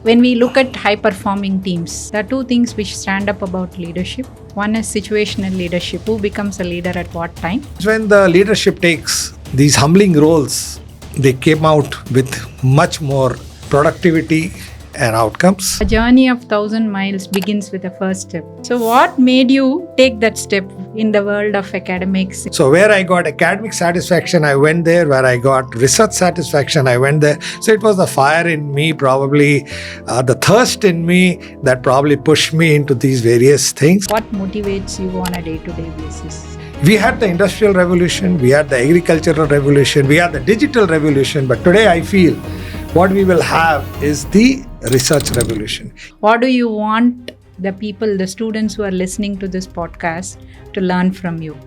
When we look at high-performing teams, there are two things which stand up about leadership. One is situational leadership. Who becomes a leader at what time? When the leadership takes these humbling roles, they came out with much more productivity and outcomes. A journey of 1,000 miles begins with the first step. So what made you take that step in the world of academics? So where I got academic satisfaction, I went there. Where I got research satisfaction, I went there. So it was the fire in me, probably the thirst in me that probably pushed me into these various things. What motivates you on a day-to-day basis? We had the industrial revolution, we had the agricultural revolution, we had the digital revolution, but today I feel what we will have is the research revolution. What do you want the people, the students who are listening to this podcast to learn from you?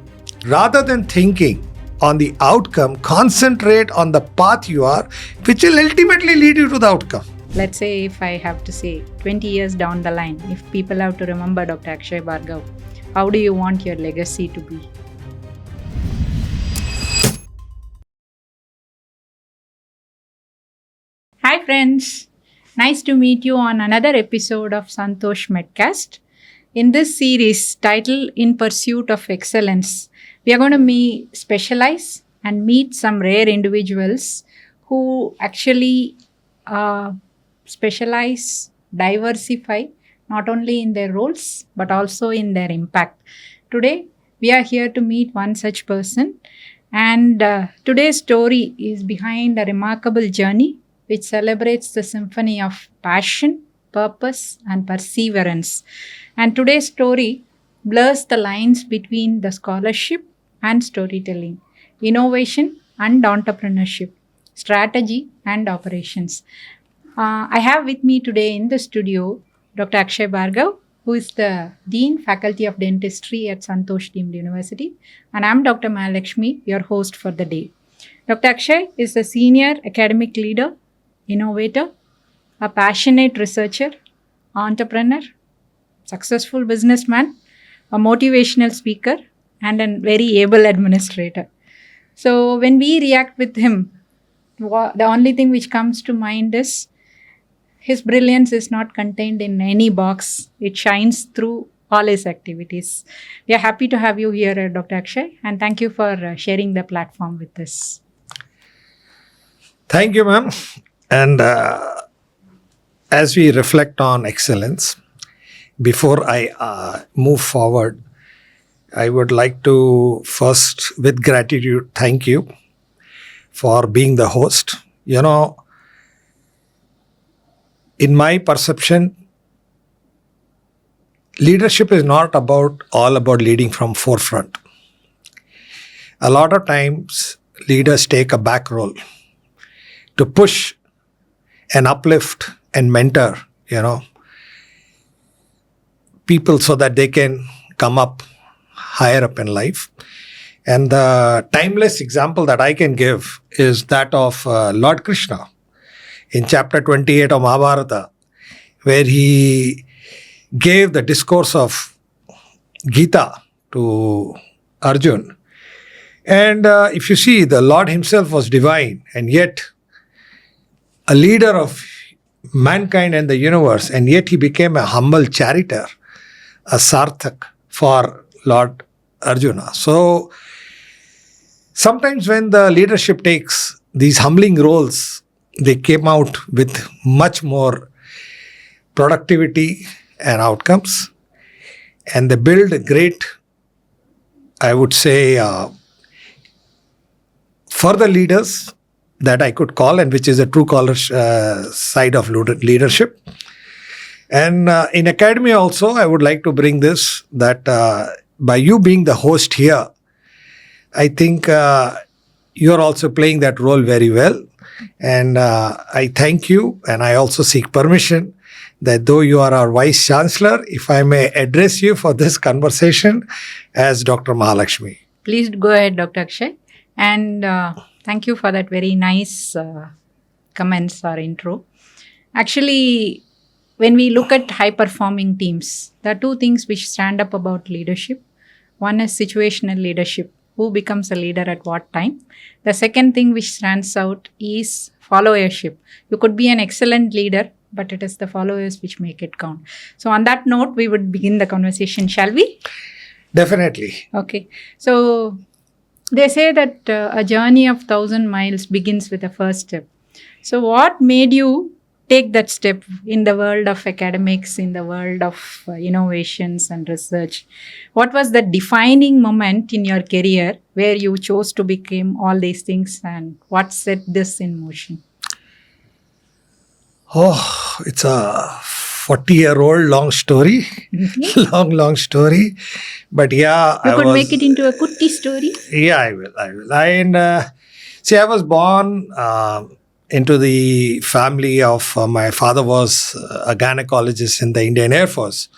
Rather than thinking on the outcome, concentrate on the path you are, which will ultimately lead you to the outcome. Let's say if I have to say 20 years down the line, if people have to remember Dr. Akshay Bhargava, how do you want your legacy to be? Hi friends, nice to meet you on another episode of Santosh MedCast. In this series titled In Pursuit of Excellence, we are going to specialize and meet some rare individuals who actually specialize, diversify, not only in their roles but also in their impact. Today, we are here to meet one such person, and today's story is behind a remarkable journey which celebrates the symphony of passion, purpose, and perseverance. And today's story blurs the lines between the scholarship and storytelling, innovation and entrepreneurship, strategy and operations. I have with me today in the studio Dr. Akshay Bhargava, who is the Dean, Faculty of Dentistry at Santosh Deemed University, and I'm Dr. Mahalakshmi, your host for the day. Dr. Akshai is a senior academic leader, innovator, a passionate researcher, entrepreneur, successful businessman, a motivational speaker, and a very able administrator. So when we react with him, the only thing which comes to mind is his brilliance is not contained in any box. It shines through all his activities. We are happy to have you here, Dr. Akshay, and thank you for sharing the platform with us. Thank you, ma'am. And as we reflect on excellence, before I move forward, I would like to first, with gratitude, thank you for being the host. You know, in my perception, leadership is not all about leading from forefront. A lot of times, leaders take a back role to push and uplift and mentor, people so that they can come up higher up in life. And the timeless example that I can give is that of Lord Krishna in chapter 28 of Mahabharata, where he gave the discourse of Gita to Arjun. And if you see, the Lord himself was divine and yet a leader of mankind and the universe, and yet he became a humble charioteer, a sarthak for Lord Arjuna. So sometimes when the leadership takes these humbling roles, they came out with much more productivity and outcomes, and they build a great, I would say, further leaders that I could call, and which is a true color side of leadership. And in academia also, I would like to bring this, that by you being the host here, I think you're also playing that role very well. And I thank you, and I also seek permission that though you are our Vice Chancellor, if I may address you for this conversation as Dr. Mahalakshmi. Please go ahead, Dr. Akshay. And thank you for that very nice comments or intro. Actually, when we look at high-performing teams, there are two things which stand up about leadership. One is situational leadership. Who becomes a leader at what time? The second thing which stands out is followership. You could be an excellent leader, but it is the followers which make it count. So on that note, we would begin the conversation, shall we? Definitely. Okay. So they say that a journey of 1,000 miles begins with a first step. So what made you take that step in the world of academics, in the world of innovations and research? What was the defining moment in your career where you chose to become all these things, and what set this in motion? Oh, it's a 40-year-old long story. long story. But yeah, You could make it into a kutti story. Yeah, I will. And see, I was born into the family of my father was a gynecologist in the Indian Air Force.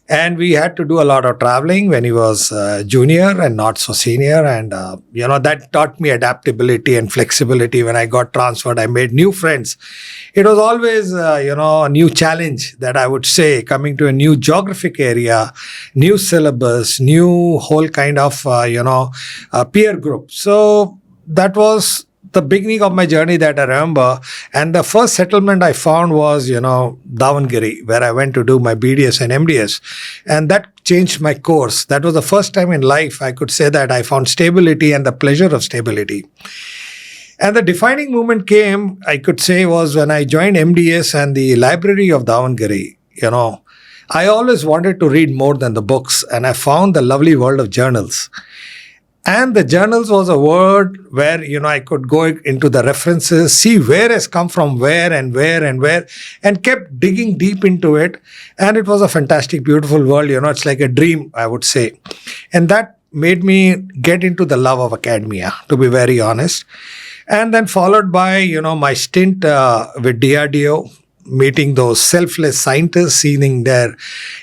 And we had to do a lot of traveling when he was junior and not so senior. And, that taught me adaptability and flexibility. When I got transferred, I made new friends. It was always, a new challenge that I would say, coming to a new geographic area, new syllabus, new whole kind of, peer group. So that was the beginning of my journey that I remember. And the first settlement I found was, Davangere, where I went to do my BDS and MDS. And that changed my course. That was the first time in life I could say that I found stability and the pleasure of stability. And the defining moment came, I could say, was when I joined MDS and the library of Davangere. I always wanted to read more than the books, and I found the lovely world of journals. And the journals was a word where, I could go into the references, see where has come from where, and kept digging deep into it. And it was a fantastic, beautiful world. It's like a dream, I would say. And that made me get into the love of academia, to be very honest. And then followed by, my stint with DRDO, meeting those selfless scientists, seeing their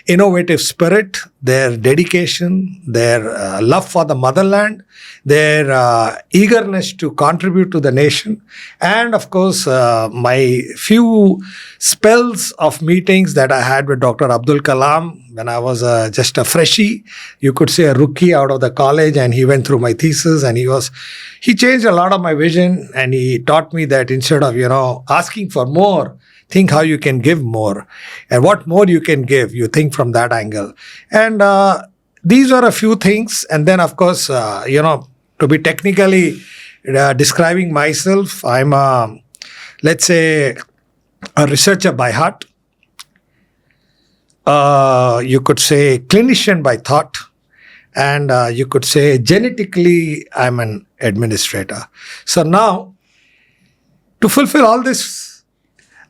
innovative spirit, their dedication, their love for the motherland, their eagerness to contribute to the nation. And of course, my few spells of meetings that I had with Dr. Abdul Kalam when I was just a freshie, you could say a rookie out of the college, and he went through my thesis, and he changed a lot of my vision, and he taught me that instead of, asking for more, think how you can give more, and what more you can give, you think from that angle. And these are a few things. And then, of course, to be technically describing myself, I'm let's say a researcher by heart. You could say clinician by thought. And you could say genetically, I'm an administrator. So now, to fulfill all this,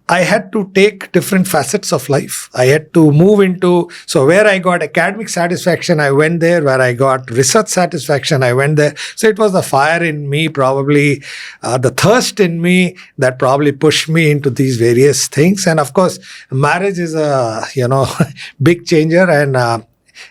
I had to take different facets of life. I had to move into, so where I got academic satisfaction, I went there. Where I got research satisfaction, I went there. So it was the fire in me, probably the thirst in me that probably pushed me into these various things. And of course, marriage is a, big changer. And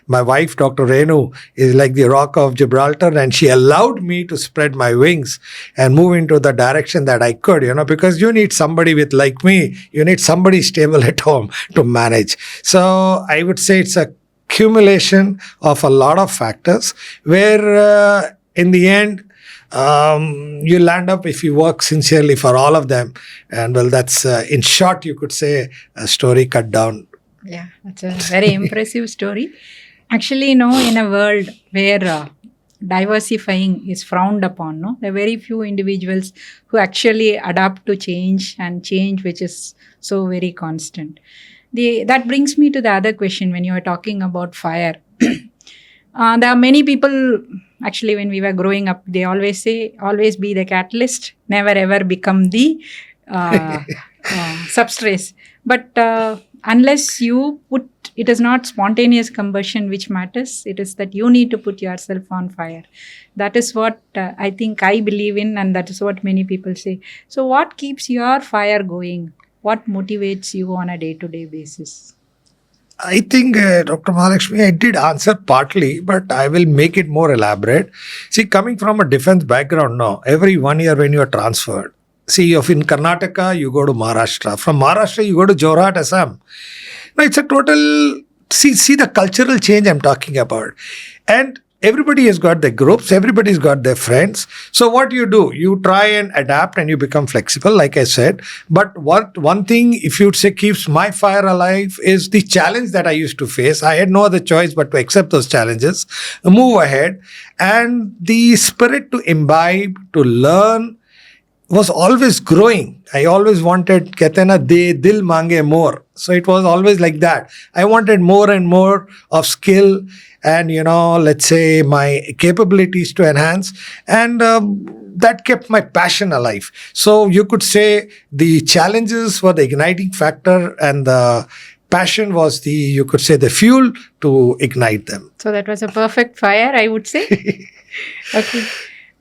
my wife, Dr. Renu, is like the rock of Gibraltar, and she allowed me to spread my wings and move into the direction that I could, because you need somebody like me, you need somebody stable at home to manage. So I would say it's a accumulation of a lot of factors where in the end, you land up, if you work sincerely for all of them. And well, that's in short, you could say, a story cut down. Yeah, that's a very impressive story. Actually, in a world where diversifying is frowned upon, there are very few individuals who actually adapt to change, and change which is so very constant. That brings me to the other question when you are talking about fire. There are many people, actually, when we were growing up, they always say, always be the catalyst, never ever become the substrate. But unless you put, it is not spontaneous combustion which matters. It is that you need to put yourself on fire. That is what I think I believe in, and that is what many people say. So what keeps your fire going? What motivates you on a day-to-day basis? I think, Dr. Mahalakshmi, I did answer partly, but I will make it more elaborate. See, coming from a defense background now, every 1 year when you are transferred, see, if in Karnataka, you go to Maharashtra. From Maharashtra, you go to Jorhat, Assam. Now, it's a total, see the cultural change I'm talking about. And everybody has got their groups, everybody's got their friends. So what do, you try and adapt and you become flexible, like I said. But one thing, if you'd say, keeps my fire alive is the challenge that I used to face. I had no other choice but to accept those challenges, move ahead, and the spirit to imbibe, to learn was always growing. I always wanted, कहते ना, दे दिल मांगे more. So it was always like that. I wanted more and more of skill and, let's say my capabilities to enhance. And that kept my passion alive. So you could say the challenges were the igniting factor and the passion was you could say, the fuel to ignite them. So that was a perfect fire, I would say. Okay.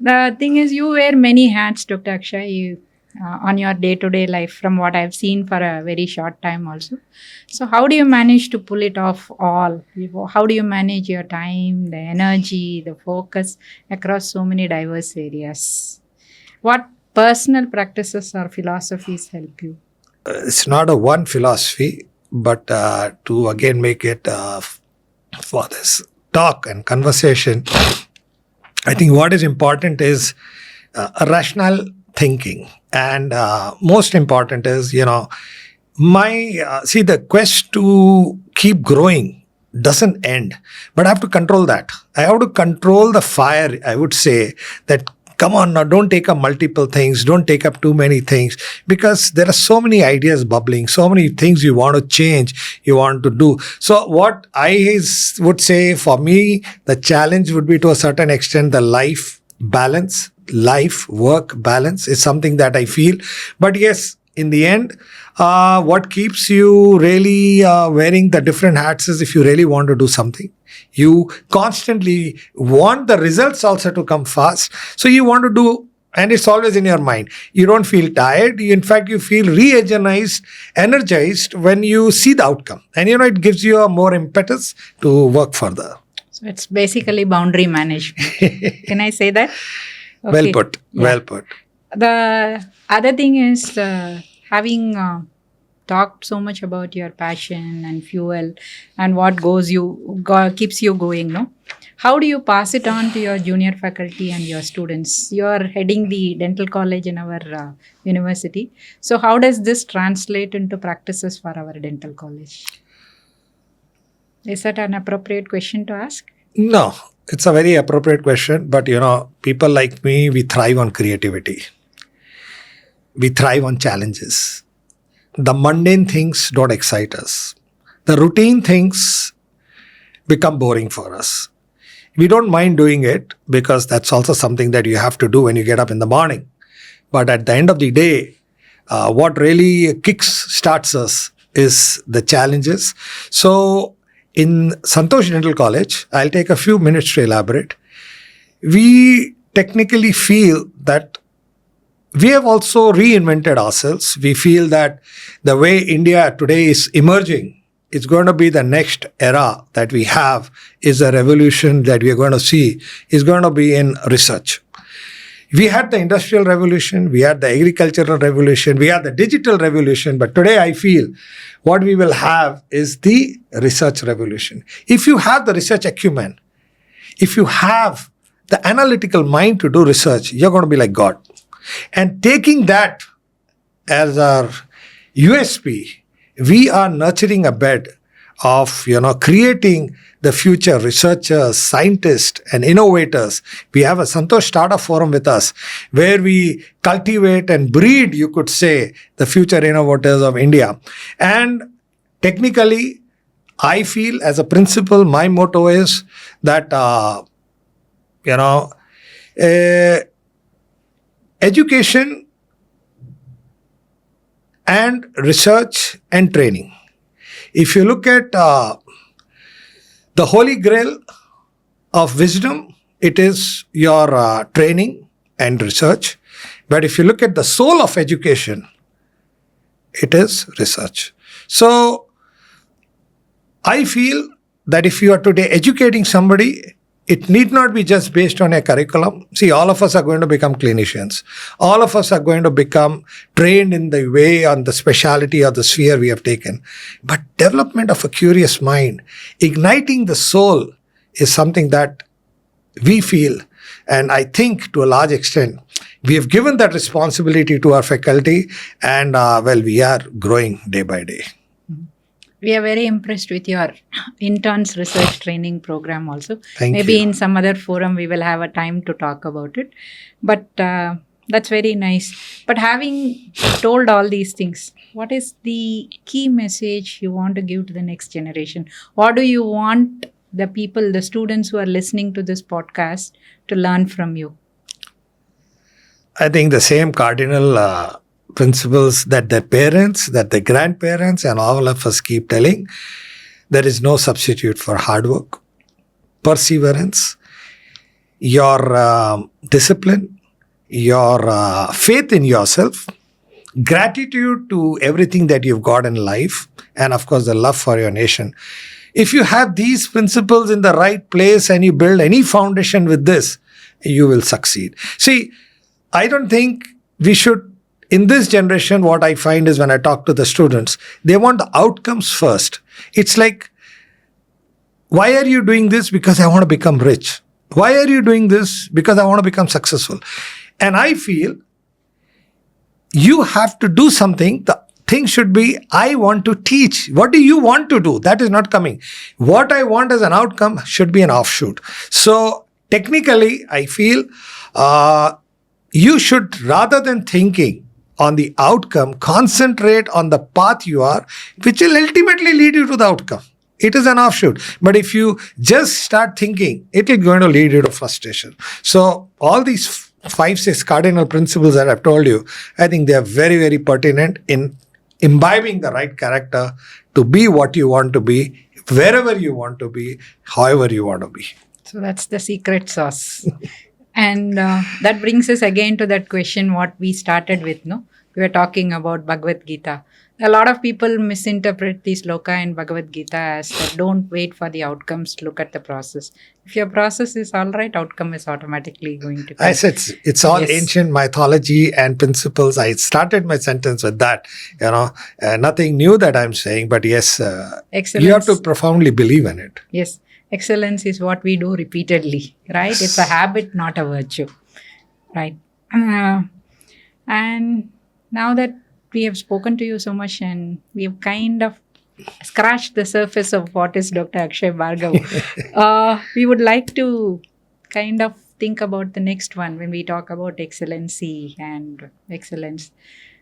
The thing is, you wear many hats, Dr. Akshai, on your day-to-day life, from what I've seen for a very short time also. So how do you manage to pull it off all? How do you manage your time, the energy, the focus across so many diverse areas? What personal practices or philosophies help you? It's not a one philosophy, but to again make it for this talk and conversation, I think what is important is rational thinking. And most important is, the quest to keep growing doesn't end. But I have to control that. I have to control the fire, I would say, that come on now, don't take up multiple things, don't take up too many things, because there are so many ideas bubbling, so many things you want to change, you want to do. So what I would say, for me, the challenge would be, to a certain extent, the life balance, life-work balance is something that I feel. But yes, in the end, what keeps you really wearing the different hats is, if you really want to do something, you constantly want the results also to come fast. So you want to do, and it's always in your mind. You don't feel tired. In fact, you feel energized when you see the outcome. And it gives you a more impetus to work further. So it's basically boundary management. Can I say that? Okay. Well put. Yeah. Well put. The other thing is, having talked so much about your passion and fuel and what keeps you going, no? How do you pass it on to your junior faculty and your students? You are heading the dental college in our university. So how does this translate into practices for our dental college? Is that an appropriate question to ask? No, it's a very appropriate question. But, people like me, we thrive on creativity. We thrive on challenges. The mundane things don't excite us. The routine things become boring for us. We don't mind doing it, because that's also something that you have to do when you get up in the morning. But at the end of the day, what really starts us is the challenges. So in Santosh Dental College, I'll take a few minutes to elaborate. We technically feel that we have also reinvented ourselves. We feel that the way India today is emerging, it's going to be the next era that we have, is a revolution that we are going to see, is going to be in research. We had the industrial revolution, we had the agricultural revolution, we had the digital revolution, but today I feel what we will have is the research revolution. If you have the research acumen, if you have the analytical mind to do research, you're going to be like God. And taking that as our USP, we are nurturing a bed of, creating the future researchers, scientists, and innovators. We have a Santosh Startup Forum with us, where we cultivate and breed, you could say, the future innovators of India. And technically, I feel, as a principle, my motto is that, education and research and training. If you look at the holy grail of wisdom, it is your training and research. But if you look at the soul of education, it is research. So I feel that if you are today educating somebody, it need not be just based on a curriculum. See, all of us are going to become clinicians. All of us are going to become trained in the way, on the specialty or the sphere we have taken. But development of a curious mind, igniting the soul, is something that we feel, and I think to a large extent, we have given that responsibility to our faculty, and we are growing day by day. We are very impressed with your interns research training program also. Thank Maybe you. in some other forum we will have a time to talk about it. But that's very nice. But having told all these things, what is the key message you want to give to the next generation? What do you want the people, the students who are listening to this podcast to learn from you? I think the same cardinal principles that their parents, that their grandparents, and all of us keep telling. There is no substitute for hard work, perseverance, your discipline, your faith in yourself, gratitude to everything that you've got in life, and of course, the love for your nation. If you have these principles in the right place and you build any foundation with this, you will succeed. See, I don't think we should. In this generation, what I find is when I talk to the students, they want the outcomes first. It's like, why are you doing this? Because I want to become rich. Why are you doing this? Because I want to become successful. And I feel you have to do something. The thing should be, I want to teach. What do you want to do? That is not coming. What I want as an outcome should be an offshoot. So technically, I feel you should, rather than thinking on the outcome, concentrate on the path you are, which will ultimately lead you to the outcome. It is an offshoot. But if you just start thinking, it is going to lead you to frustration. So all these 5-6 cardinal principles that I've told you, I think they are very, very pertinent in imbibing the right character to be what you want to be, wherever you want to be, however you want to be. So that's the secret sauce. And that brings us again to that question what we started with, no? We were talking about Bhagavad Gita. A lot of people misinterpret the sloka in Bhagavad Gita as that don't wait for the outcomes, look at the process. If your process is all right, outcome is automatically going to come. I said it's all ancient mythology and principles. I started my sentence with that. Nothing new that I'm saying, but yes, you have to profoundly believe in it. Yes. Excellence is what we do repeatedly, right? It's a habit, not a virtue, right? And now that we have spoken to you so much and we have kind of scratched the surface of what is Dr. Akshay Bhargava, we would like to kind of think about the next one when we talk about excellency and excellence.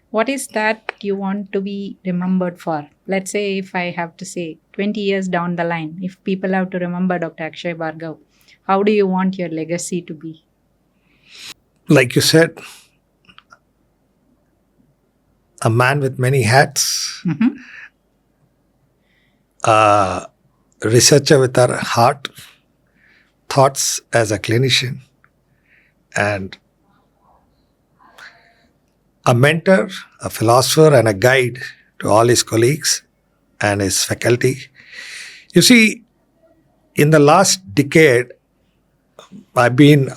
What is that you want to be remembered for? Let's say if I have to say 20 years down the line, if people have to remember Dr. Akshay Bhargava, how do you want your legacy to be? Like you said, a man with many hats, a researcher with a heart, thoughts as a clinician, and a mentor, a philosopher, and a guide to all his colleagues and his faculty. You see, in the last decade, I've been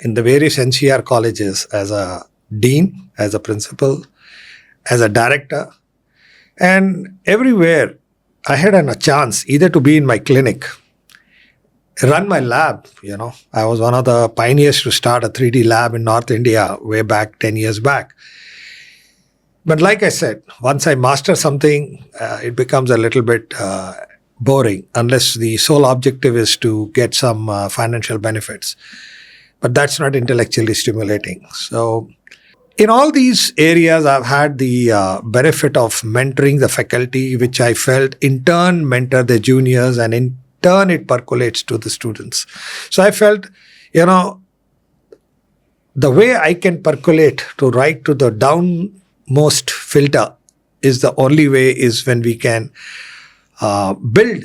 in the various NCR colleges as a dean, as a principal, as a director, and everywhere I had a chance either to be in my clinic, run my lab. I was one of the pioneers to start a 3D lab in North India way back 10 years back. But like I said, once I master something, it becomes a little bit boring unless the sole objective is to get some financial benefits. But that's not intellectually stimulating. So in all these areas, I've had the benefit of mentoring the faculty, which I felt in turn mentor the juniors, and in turn it percolates to the students. So I felt, the way I can percolate to right to the downmost filter is the only way is when we can build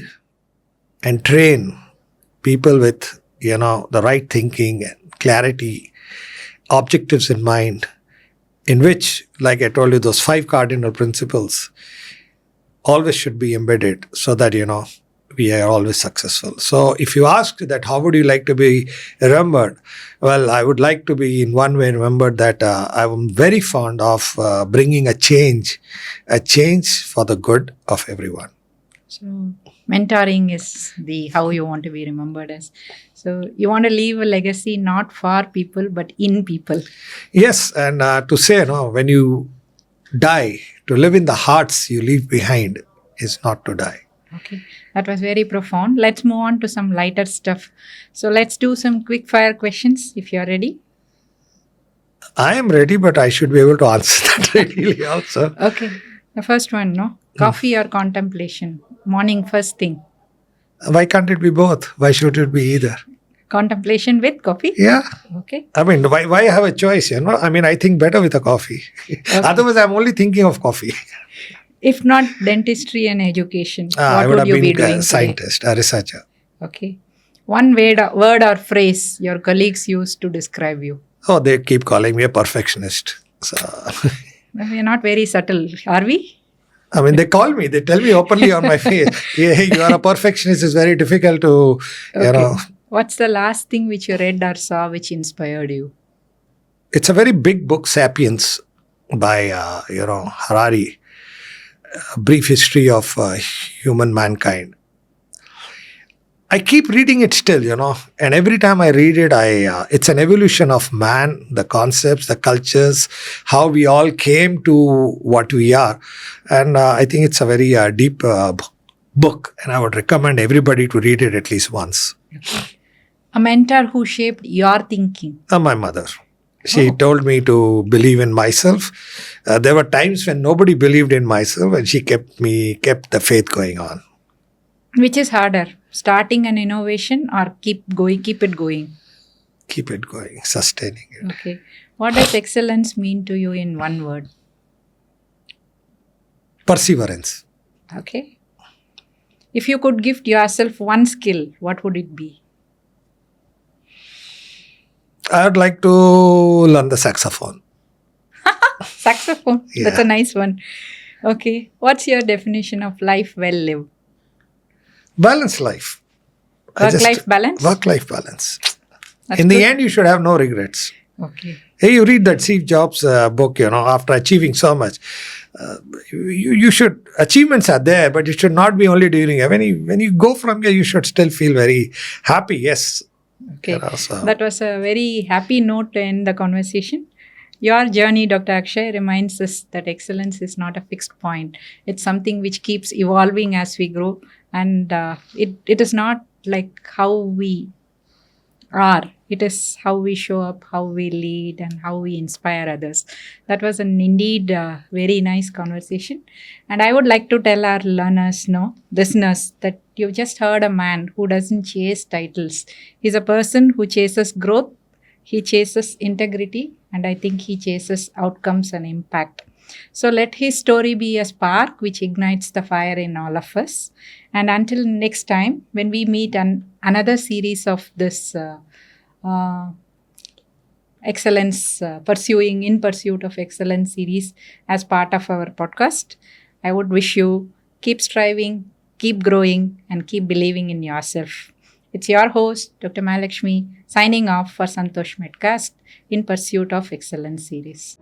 and train people with, the right thinking and clarity, objectives in mind, in which, like I told you, those 5 cardinal principles always should be embedded so that, we are always successful. So if you ask that, how would you like to be remembered? Well, I would like to be in one way remembered that I'm very fond of bringing a change for the good of everyone. So mentoring is the how you want to be remembered as. So you want to leave a legacy not for people but in people. Yes, and to say, when you die, to live in the hearts you leave behind is not to die. Okay, that was very profound. Let's move on to some lighter stuff. So let's do some quick fire questions if you're ready. I am ready, but I should be able to answer that readily also. Okay, the first one, no? Coffee or contemplation? Morning, first thing. Why can't it be both? Why should it be either? Contemplation with coffee? Yeah. Okay. I mean, why have a choice? I mean, I think better with a coffee. Otherwise, I'm only thinking of coffee. If not dentistry and education, I what would would have you be been doing a scientist, a researcher. today? Okay. One word or phrase your colleagues use to describe you. Oh, they keep calling me a perfectionist. So, We're not very subtle, are we? I mean, they call me. They tell me openly on my face, "Yeah, you are a perfectionist. It's very difficult to, Okay. What's the last thing which you read or saw which inspired you? It's a very big book, *Sapiens*, by Harari. A brief history of human mankind. I keep reading it still, and every time I read it, it's an evolution of man, the concepts, the cultures, how we all came to what we are. And I think it's a very deep book, and I would recommend everybody to read it at least once. A mentor who shaped your thinking. My mother. She told me to believe in myself. There were times when nobody believed in myself, and she kept the faith going on. Which is harder, starting an innovation or keep it going? Keep it going, sustaining it. Okay. What does excellence mean to you in one word? Perseverance. Okay. If you could gift yourself one skill, what would it be? I would like to learn the saxophone. Saxophone. Yeah. That's a nice one. Okay. What's your definition of life well lived? Balanced life. Work-life balance? Work-life balance. That's in the good. end, you should have no regrets. Okay. Hey, you read that Steve Jobs book, after achieving so much. You should, achievements are there, but it should not be only during, when you go from here, you should still feel very happy. Yes. Okay. That was a very happy note to end the conversation. Your journey, Dr. Akshay, reminds us that excellence is not a fixed point. It's something which keeps evolving as we grow. And it is not like how we are. It is how we show up, how we lead, and how we inspire others. That was indeed very nice conversation. And I would like to tell our listeners, that you've just heard a man who doesn't chase titles. He's a person who chases growth, he chases integrity, and I think he chases outcomes and impact. So let his story be a spark which ignites the fire in all of us. And until next time, when we meet another series of this excellence, in pursuit of excellence series as part of our podcast, I would wish you keep striving, keep growing, and keep believing in yourself. It's your host, Dr. Mahalakshmi, signing off for Santosh MedCast in pursuit of excellence series.